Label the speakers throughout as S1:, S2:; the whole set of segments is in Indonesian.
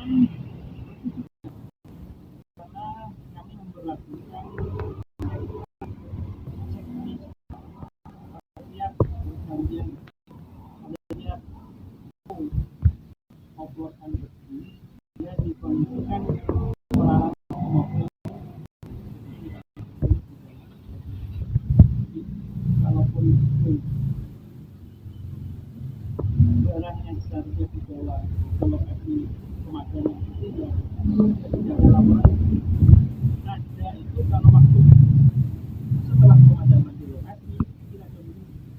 S1: karena kami memperlakukan setiap perjanjian setiap oplosan bersih dia dikondisikan peralatan mobil kalaupun itu barang yang seharusnya dibawa ke lokasi pemadaman itu tidak ada laporan ada itu kalau waktu setelah pemadaman di lokasi tidak ada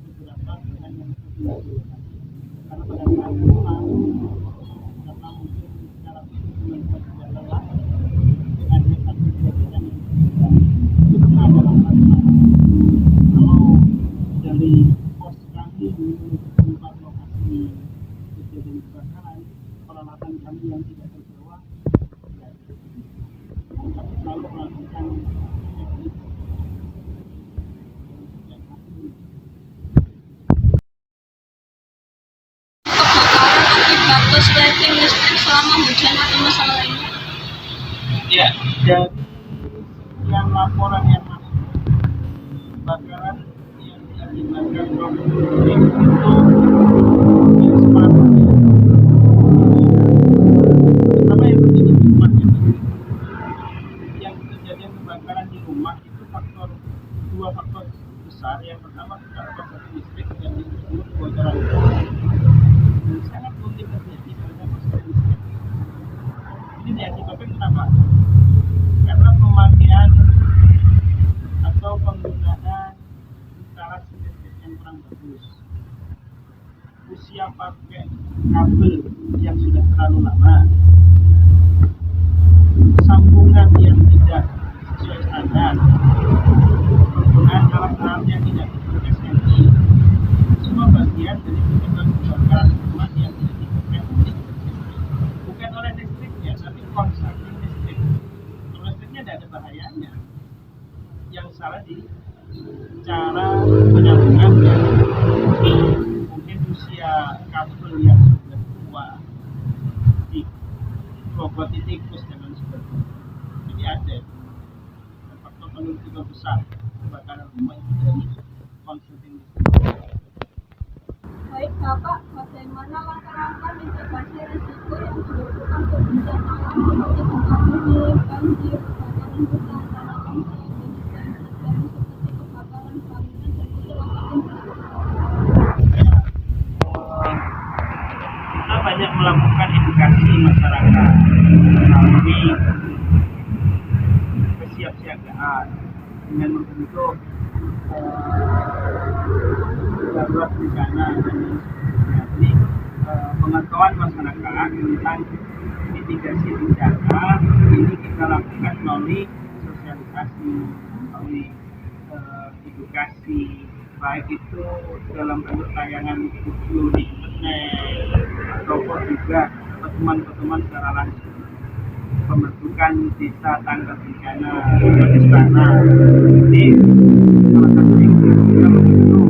S1: beberapa barang yang tidak di lokasi karena pada saat pulang karena mungkin secara fisik mereka sudah lelah ada satu dua barang yang tidak ada laporan kalau dari pos kami di tempat lokasi kejadian kebakaran peralatan kami yang tidak terbawa ya, kami selalu melakukan teknik
S2: akibat korsleting listrik selama hujan atau masalah lainnya?
S1: ya dari yang laporan yang masuk kebakaran yang diakibatkan proses listrik itu separuhnya terutama yang terjadi di rumah yang kejadian kebakaran di rumah itu dua faktor besar. Yang pertama karena proses listrik yang disebut kebocoran dan sangat mungkin terjadi karena proses listrik ini diakibatkan kenapa? Karena pemakaian atau penggunaan instalasi listrik yang kurang bagus, usia pakai kabel yang sudah terlalu lama, sambungan yang tidak sesuai standar, penggunaan alat-alat yang tidak berSNI, semua bagian dari penyebab kebakaran rumah yang diakibatkan bukan oleh listriknya, tapi konsleting listrik. Kalau listriknya tidak ada bahayanya, yang salah di cara penyambungan yang mungkin usia kabel yang sudah tua, di bobot tikus dan lain sebagainya. Jadi ada faktor penyebab besar kebakaran rumah itu dari konsleting listrik.
S2: Baik Bapak, bagaimana langkah-langkah mitigasi risiko yang dilakukan untuk bencana alam seperti gempa bumi, banjir, kebakaran hutan, tanah longsor, dan terjadi seperti kebakaran bangunan dan kecelakaan
S1: Kita banyak melakukan edukasi masyarakat melalui kesiapsiagaan dengan membentuk darurat bencana dan lain sebagainya. Jadi pengetahuan masyarakat tentang mitigasi bencana ini kita lakukan melalui sosialisasi, melalui edukasi, baik itu dalam bentuk tayangan video di internet ataupun juga pertemuan-pertemuan secara langsung, pembentukan desa tanggap bencana di istana. Jadi salah satu yang kita membentuk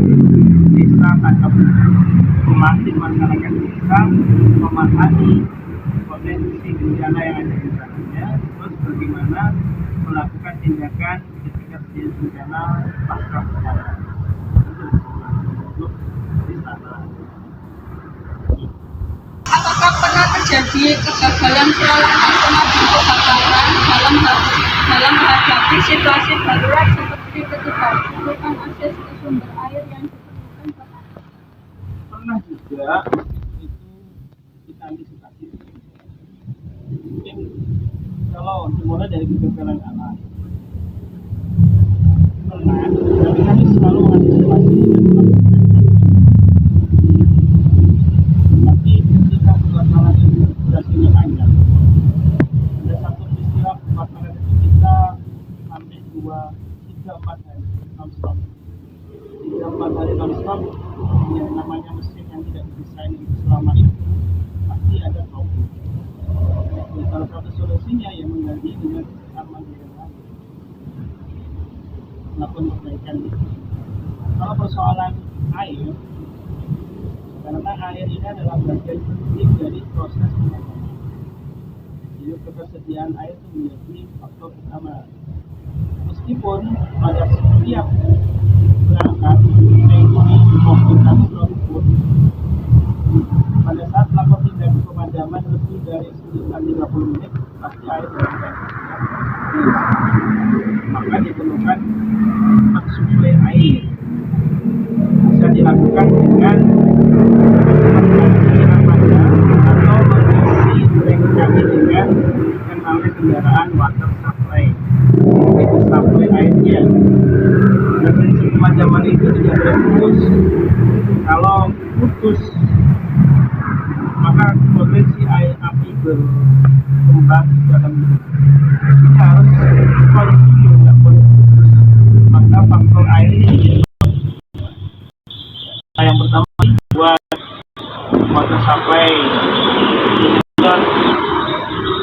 S1: desa tanggap bencana, melatih masyarakat desa memahami potensi bencana yang ada di sananya, terus bagaimana melakukan tindakan ketika terjadi bencana pasca bencana.
S2: Apakah pernah terjadi kegagalan peralatan pemadam kebakaran dalam menghadapi situasi darurat seperti ketika memerlukan akses ke sumber air yang diperlukan Bapak?
S1: Pernah juga itu kita antisipasi. Mungkin kalau dimulai dari kegagalan alam, pernah, tapi kami selalu mengantisipasi. Tapi ketika kebakaran itu durasinya panjang, ada satu peristiwa kebakaran itu kita sampai 3-4 hari non-stop. 3-4 hari non-stop, yang namanya mesin yang tidak didesain itu selama itu pasti ada problem. Jadi salah satu solusinya yang mengganti dengan aman di dalam melakukan perbaikan itu. Kalau persoalan air, karena air ini adalah bagian penting dari proses pemadaman. ketersediaan air itu menjadi faktor utama. Meskipun pada setiap berangkat tangki mobil kami terukur, pada saat melakukan tindakan pemadaman lebih dari sekitar 30 menit pasti air berangkat. Maka diperlukan mensuplai air. Bisa dilakukan dengan mengganti armada atau mengisi tank kami dengan namanya kendaraan water supply. Itu supply airnya. Dan prinsip pemadaman itu tidak boleh putus. Kalau putus, maka potensi air api berkembang dalam ini harus kondisi tidak boleh putus. Maka faktor air ini yang pertama buat water supply, dan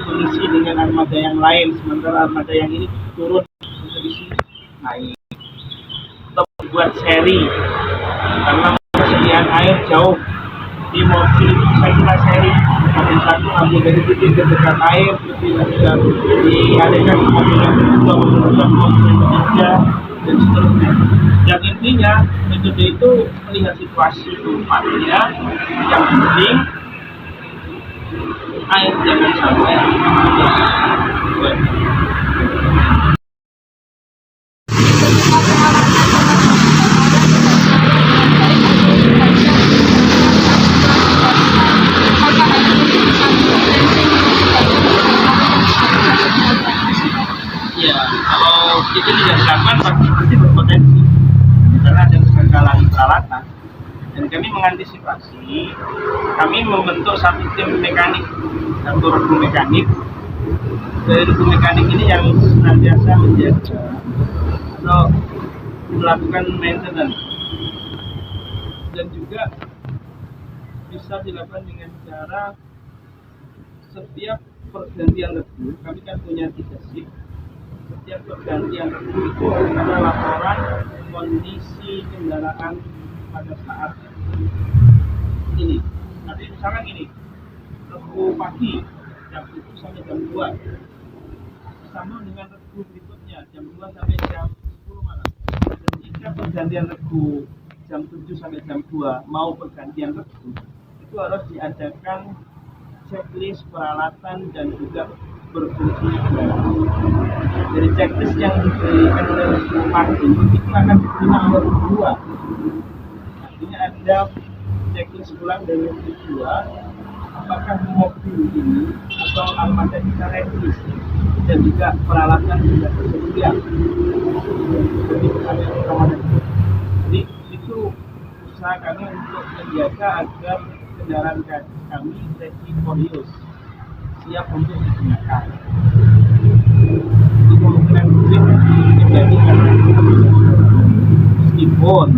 S1: mengisi dengan armada yang lain, sementara armada yang ini turun untuk isi naik. Atau buat seri, karena persediaan air jauh di mobil saya kira seri, mobil satu ambil dari titik ke dekat air, tidak dialihkan ke mobil yang kedua, mobil yang ketiga, dan seterusnya. Yang intinya metode itu melihat situasi tempatnya, yang penting air jangan sampai putus. Ya, kalau itu tidak dilakukan pasti berpotensi karena ada kegagalan peralatan. Dan kami mengantisipasi, kami membentuk satu tim mekanik, satu regu mekanik. Dari regu mekanik ini yang senantiasa menjaga atau melakukan maintenance, dan juga bisa dilakukan dengan cara setiap pergantian regu. Kami kan punya 3 shift. Setiap pergantian regu itu ada laporan kondisi kendaraan pada saat ini. Nanti misalkan ini regu pagi jam 7 sampai jam 2 sama dengan regu berikutnya jam 2 sampai jam 10 malam. Dan jika pergantian regu jam 7 sampai jam 2 mau pergantian regu, itu harus diadakan checklist peralatan dan juga berfungsinya kendaraan. Dari checklist yang diberikan oleh regu pagi itu akan diterima oleh regu 2. Artinya ada checklist ulang dari regu 2, apakah mobil ini atau armada bisa revisi dan juga peralatan sudah tersedia. Jadi itu usaha kami untuk menjaga agar kendaraan kami ready for use, siap untuk digunakan. Itu kemungkinan mungkin terjadi karena meskipun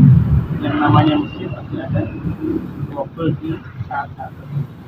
S1: yang namanya mesin pasti ada trouble di saat-saat tertentu.